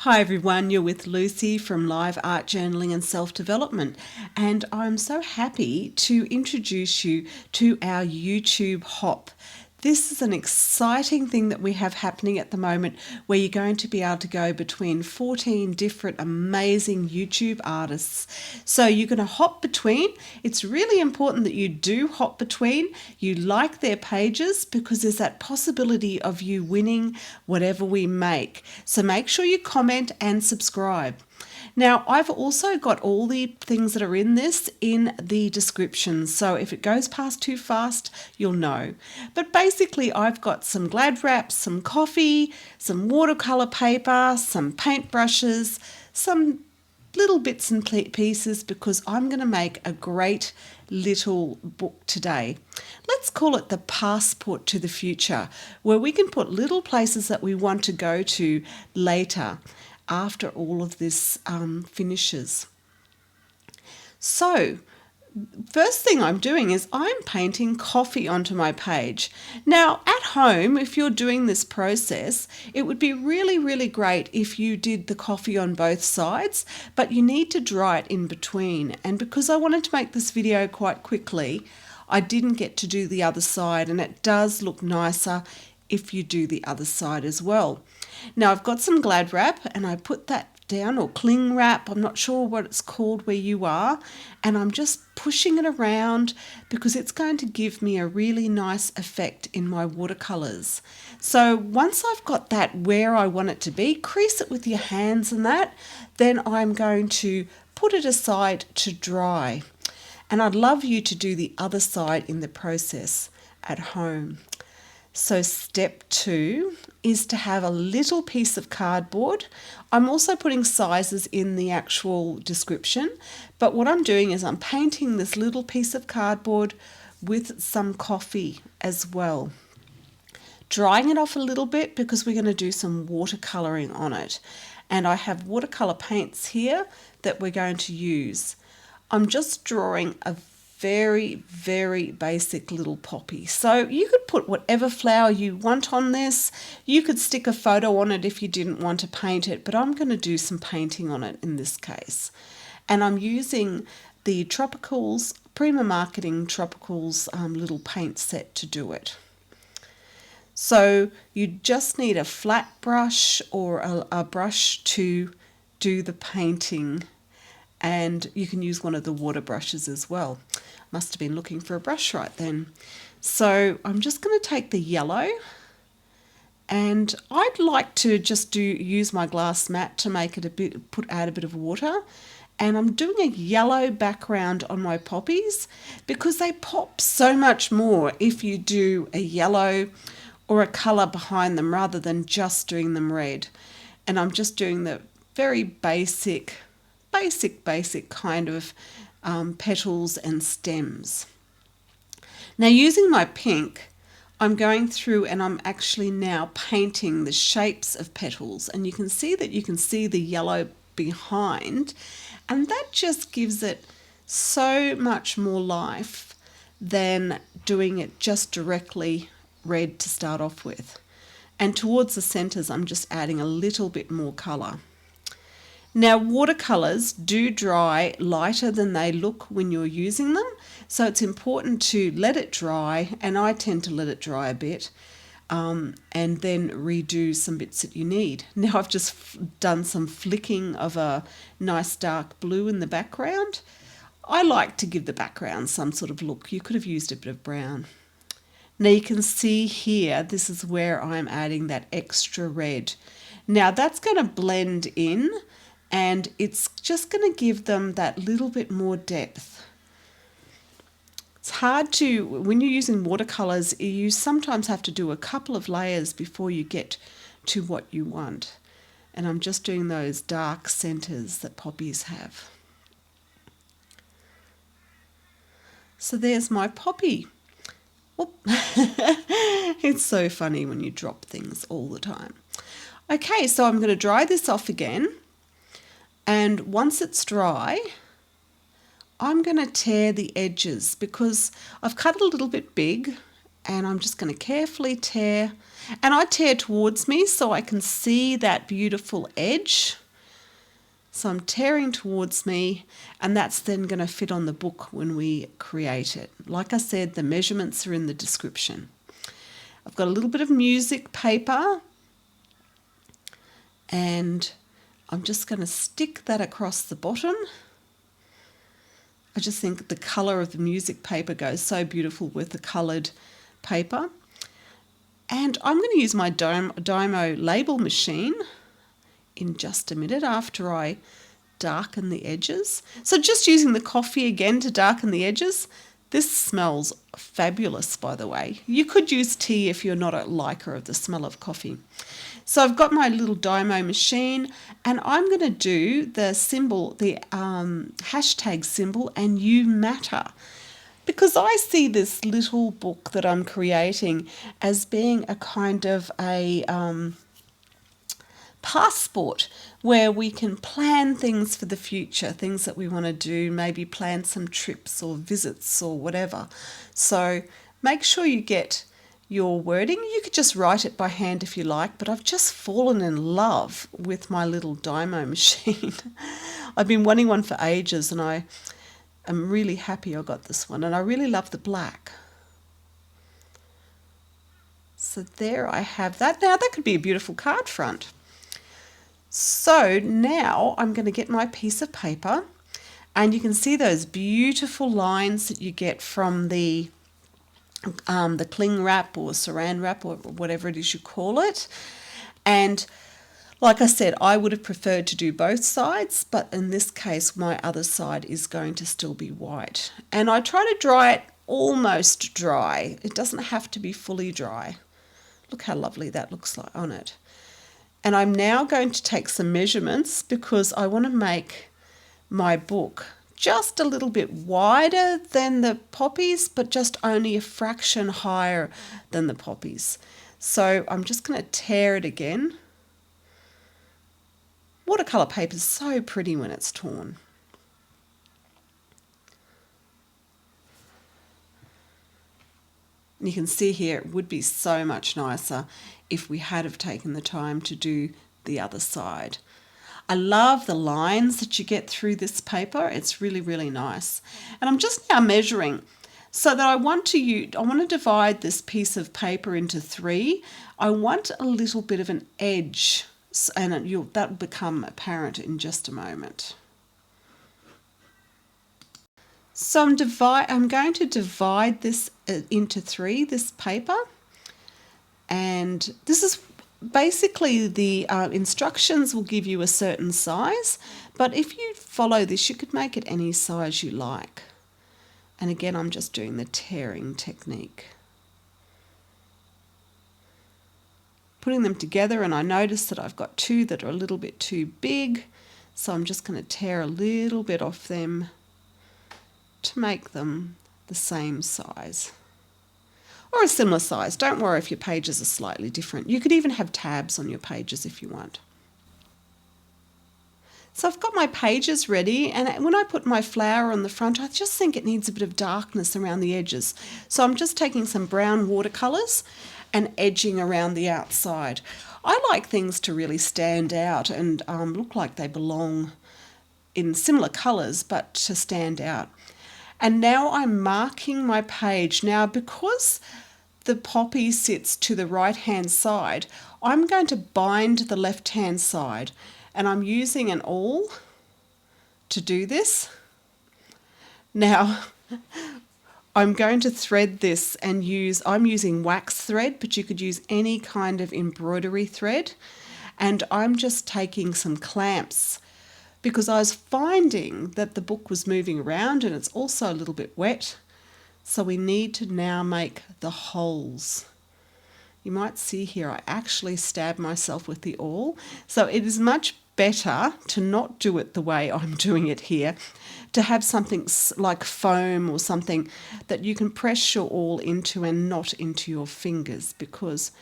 Hi everyone, you're with Lucy from Live Art Journaling and Self-Development, and I'm so happy to introduce you to our YouTube Hop. This is an exciting thing that we have happening at the moment where you're going to be able to go between 14 different amazing YouTube artists. So you're going to hop between. It's really important that you do hop between. You like their pages because there's that possibility of you winning whatever we make. So make sure you comment and subscribe. Now, I've also got all the things that are in this in the description, so if it goes past too fast, you'll know. But basically, I've got some Glad wraps, some coffee, some watercolour paper, some paintbrushes, some little bits and pieces because I'm going to make a great little book today. Let's call it the Passport to the Future, where we can put little places that we want to go to later after all of this finishes. So first thing I'm doing is I'm painting coffee onto my page. Now at home, if you're doing this process, it would be really great if you did the coffee on both sides, but you need to dry it in between. And because I wanted to make this video quite quickly, I didn't get to do the other side, and it does look nicer if you do the other side as well. Now I've got some Glad wrap and I put that down, or cling wrap, I'm not sure what it's called where you are, and I'm just pushing it around because it's going to give me a really nice effect in my watercolours. So once I've got that where I want it to be, crease it with your hands and that, then I'm going to put it aside to dry. And I'd love you to do the other side in the process at home. So step 2 is to have a little piece of cardboard. I'm also putting sizes in the actual description, but what I'm doing is I'm painting this little piece of cardboard with some coffee as well. Drying it off a little bit because we're going to do some watercolouring on it. And I have watercolour paints here that we're going to use. I'm just drawing a very basic little poppy. So you could put whatever flower you want on this. You could stick a photo on it if you didn't want to paint it, but I'm going to do some painting on it in this case. And I'm using the Tropicals, Prima Marketing Tropicals little paint set to do it. So you just need a flat brush or a brush to do the painting, and you can use one of the water brushes as well. Must have been looking for a brush right then. So I'm just going to take the yellow, and I'd like to just use my glass mat to make it add a bit of water. And I'm doing a yellow background on my poppies because they pop so much more if you do a yellow or a colour behind them rather than just doing them red. And I'm just doing the very basic kind of petals and stems. Now using my pink, I'm going through and I'm actually now painting the shapes of petals, and you can see the yellow behind, and that just gives it so much more life than doing it just directly red to start off with. And towards the centers I'm just adding a little bit more color. Now watercolours do dry lighter than they look when you're using them, so it's important to let it dry, and I tend to let it dry a bit and then redo some bits that you need. Now I've just done some flicking of a nice dark blue in the background. I like to give the background some sort of look. You could have used a bit of brown. Now you can see here, this is where I'm adding that extra red. Now that's going to blend in, and it's just going to give them that little bit more depth. It's hard to, when you're using watercolours, you sometimes have to do a couple of layers before you get to what you want. And I'm just doing those dark centres that poppies have. So there's my poppy. It's so funny when you drop things all the time. Okay, so I'm going to dry this off again. And once it's dry, I'm going to tear the edges because I've cut it a little bit big and I'm just going to carefully tear, and I tear towards me so I can see that beautiful edge. So I'm tearing towards me, and that's then going to fit on the book when we create it. Like I said, the measurements are in the description. I've got a little bit of music paper, and I'm just going to stick that across the bottom. I just think the colour of the music paper goes so beautiful with the coloured paper. And I'm going to use my Dymo label machine in just a minute after I darken the edges. So just using the coffee again to darken the edges. This smells fabulous, by the way. You could use tea if you're not a liker of the smell of coffee. So I've got my little Dymo machine, and I'm going to do the symbol, the hashtag symbol, and youmatter. Because I see this little book that I'm creating as being a kind of a passport where we can plan things for the future, things that we want to do, maybe plan some trips or visits or whatever. So make sure you get your wording. You could just write it by hand if you like, but I've just fallen in love with my little Dymo machine. I've been wanting one for ages, and I am really happy I got this one, and I really love the black. So there I have that. Now that could be a beautiful card front. So now I'm going to get my piece of paper, and you can see those beautiful lines that you get from the cling wrap or saran wrap or whatever it is you call it. And like I said, I would have preferred to do both sides, but in this case my other side is going to still be white. And I try to dry it almost dry. It doesn't have to be fully dry. Look how lovely that looks like on it. And I'm now going to take some measurements because I want to make my book just a little bit wider than the poppies, but just only a fraction higher than the poppies. So I'm just going to tear it again. Watercolour paper is so pretty when it's torn. And you can see here it would be so much nicer if we had have taken the time to do the other side. I love the lines that you get through this paper. It's really, really nice. And I'm just now measuring so that I want to divide this piece of paper into 3. I want a little bit of an edge, and that will become apparent in just a moment. So I'm going to divide this into 3, this paper, and this is basically the instructions will give you a certain size, but if you follow this you could make it any size you like. And again, I'm just doing the tearing technique. Putting them together, and I notice that I've got 2 that are a little bit too big, so I'm just going to tear a little bit off them to make them the same size or a similar size. Don't worry if your pages are slightly different. You could even have tabs on your pages if you want. So I've got my pages ready, and when I put my flower on the front, I just think it needs a bit of darkness around the edges. So I'm just taking some brown watercolours and edging around the outside. I like things to really stand out and look like they belong in similar colours, but to stand out. And now I'm marking my page. Now, because the poppy sits to the right-hand side, I'm going to bind the left-hand side, and I'm using an awl to do this. Now, I'm going to thread this and I'm using wax thread, but you could use any kind of embroidery thread. And I'm just taking some clamps because I was finding that the book was moving around and it's also a little bit wet. So we need to now make the holes. You might see here I actually stab myself with the awl. So it is much better to not do it the way I'm doing it here, to have something like foam or something that you can press your awl into and not into your fingers, because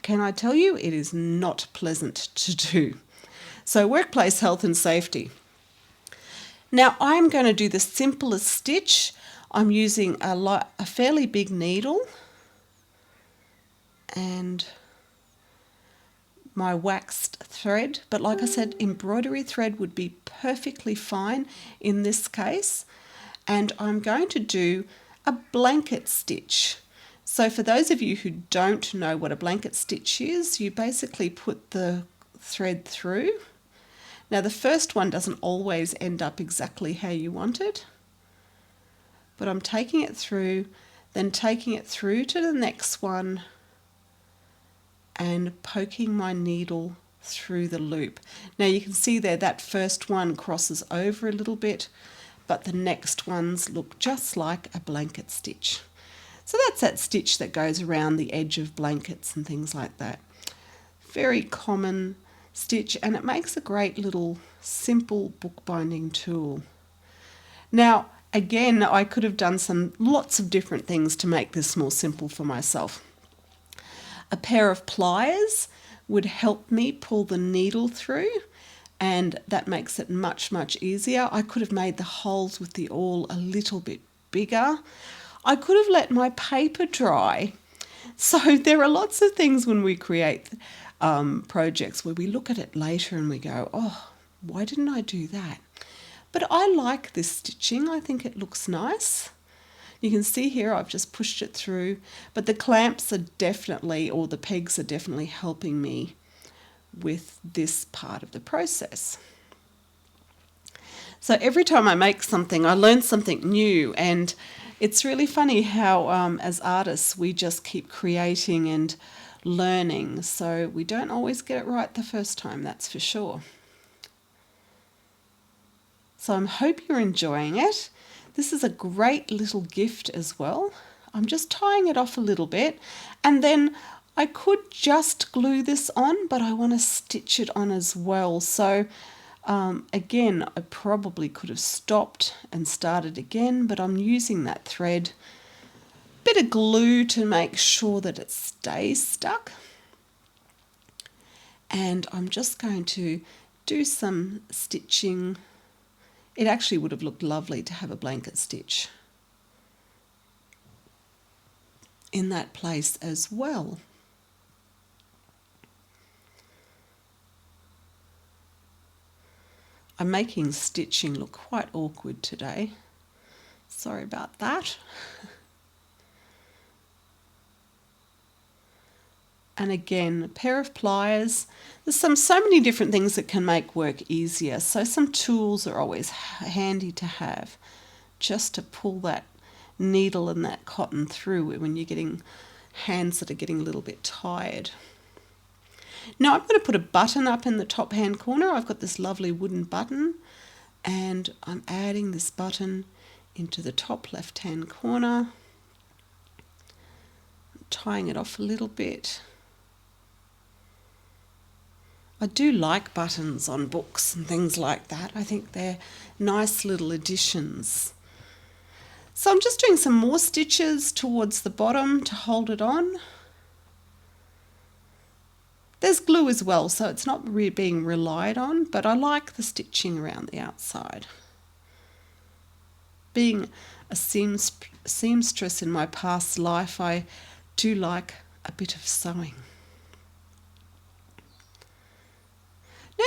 can I tell you, it is not pleasant to do. So workplace health and safety. Now I'm going to do the simplest stitch. I'm using a fairly big needle, and my waxed thread, but like I said, embroidery thread would be perfectly fine in this case. And I'm going to do a blanket stitch. So for those of you who don't know what a blanket stitch is, you basically put the thread through. Now the first one doesn't always end up exactly how you want it, but I'm taking it through, then taking it through to the next one and poking my needle through the loop. Now you can see there that first one crosses over a little bit, but the next ones look just like a blanket stitch. So that's that stitch that goes around the edge of blankets and things like that. Very common stitch, and it makes a great little simple bookbinding tool. Now again, I could have done lots of different things to make this more simple for myself. A pair of pliers would help me pull the needle through, and that makes it much, much easier. I could have made the holes with the awl a little bit bigger. I could have let my paper dry. So there are lots of things when we create projects where we look at it later and we go, oh, why didn't I do that? But I like this stitching. I think it looks nice. You can see here I've just pushed it through, but the clamps are definitely, or the pegs are definitely helping me with this part of the process. So every time I make something, I learn something new, and it's really funny how as artists we just keep creating and learning, so we don't always get it right the first time, that's for sure. So I hope you're enjoying it. This is a great little gift as well. I'm just tying it off a little bit, and then I could just glue this on, but I want to stitch it on as well. So again, I probably could have stopped and started again, but I'm using that thread. Bit of glue to make sure that it stays stuck. And I'm just going to do some stitching. It actually would have looked lovely to have a blanket stitch in that place as well. I'm making stitching look quite awkward today. Sorry about that. And again, a pair of pliers. There's so many different things that can make work easier. So some tools are always handy to have, just to pull that needle and that cotton through when you're getting hands that are getting a little bit tired. Now I'm going to put a button up in the top hand corner. I've got this lovely wooden button, and I'm adding this button into the top left hand corner, tying it off a little bit. I do like buttons on books and things like that. I think they're nice little additions. So I'm just doing some more stitches towards the bottom to hold it on. There's glue as well, so it's not being relied on, but I like the stitching around the outside. Being a seamstress in my past life, I do like a bit of sewing.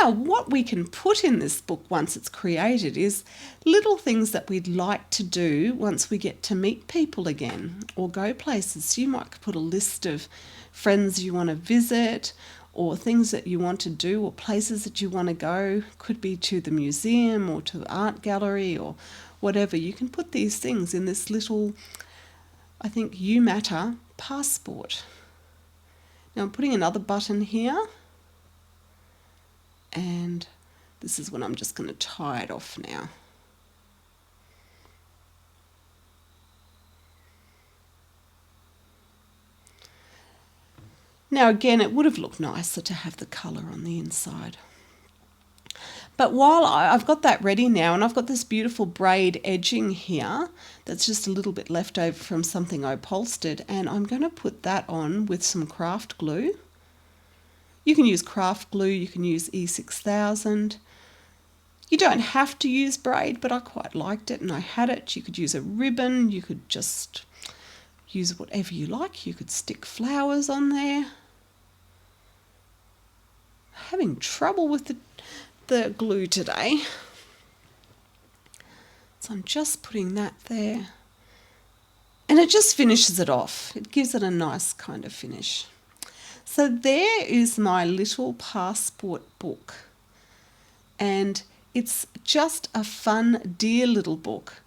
Now, what we can put in this book once it's created is little things that we'd like to do once we get to meet people again or go places. So you might put a list of friends you want to visit, or things that you want to do, or places that you want to go. Could be to the museum or to the art gallery or whatever. You can put these things in this little, I think, youmatter passport. Now I'm putting another button here, and this is when I'm just going to tie it off now. Now again, it would have looked nicer to have the colour on the inside. But while I've got that ready now, and I've got this beautiful braid edging here that's just a little bit left over from something I upholstered, and I'm going to put that on with some craft glue. You can use craft glue, you can use E6000. You don't have to use braid, but I quite liked it and I had it. You could use a ribbon, you could just use whatever you like. You could stick flowers on there. Having trouble with the glue today. So I'm just putting that there. And it just finishes it off. It gives it a nice kind of finish. So there is my little passport book. And it's just a fun, dear little book.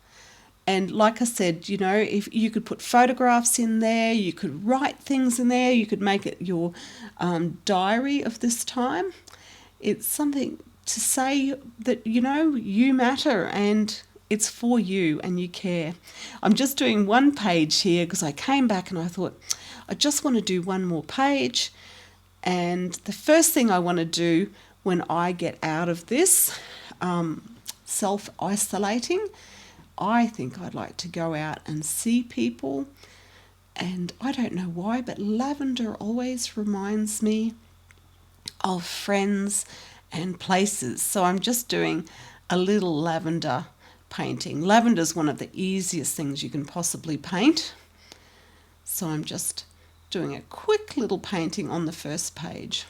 And like I said, you know, if you could put photographs in there, you could write things in there, you could make it your diary of this time. It's something to say that, you know, you matter and it's for you and you care. I'm just doing one page here because I came back and I thought, I just want to do one more page. And the first thing I want to do when I get out of this self-isolating, I think I'd like to go out and see people. And I don't know why, but lavender always reminds me of friends and places. So I'm just doing a little lavender painting. Lavender is one of the easiest things you can possibly paint. So I'm just doing a quick little painting on the first page.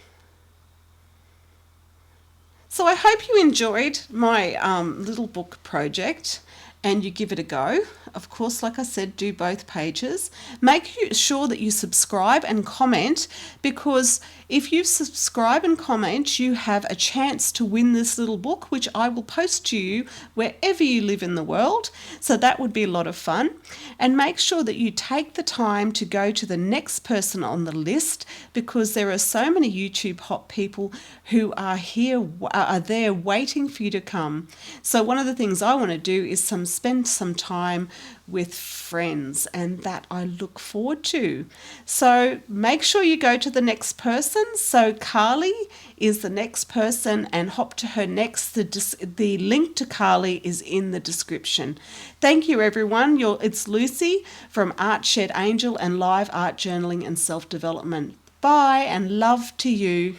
So I hope you enjoyed my little book project and you give it a go. Of course, like I said, do both pages. Make sure that you subscribe and comment, because if you subscribe and comment, you have a chance to win this little book, which I will post to you wherever you live in the world. So that would be a lot of fun. And make sure that you take the time to go to the next person on the list, because there are so many YouTube hot people who are there waiting for you to come. So one of the things I want to do is spend some time with friends, and that I look forward to. So make sure you go to the next person. So Carly is the next person, and hop to her next. The link to Carly is in the description. Thank you, everyone. It's Lucy from Art Shed Angel and Live Art Journaling and Self-Development. Bye, and love to you.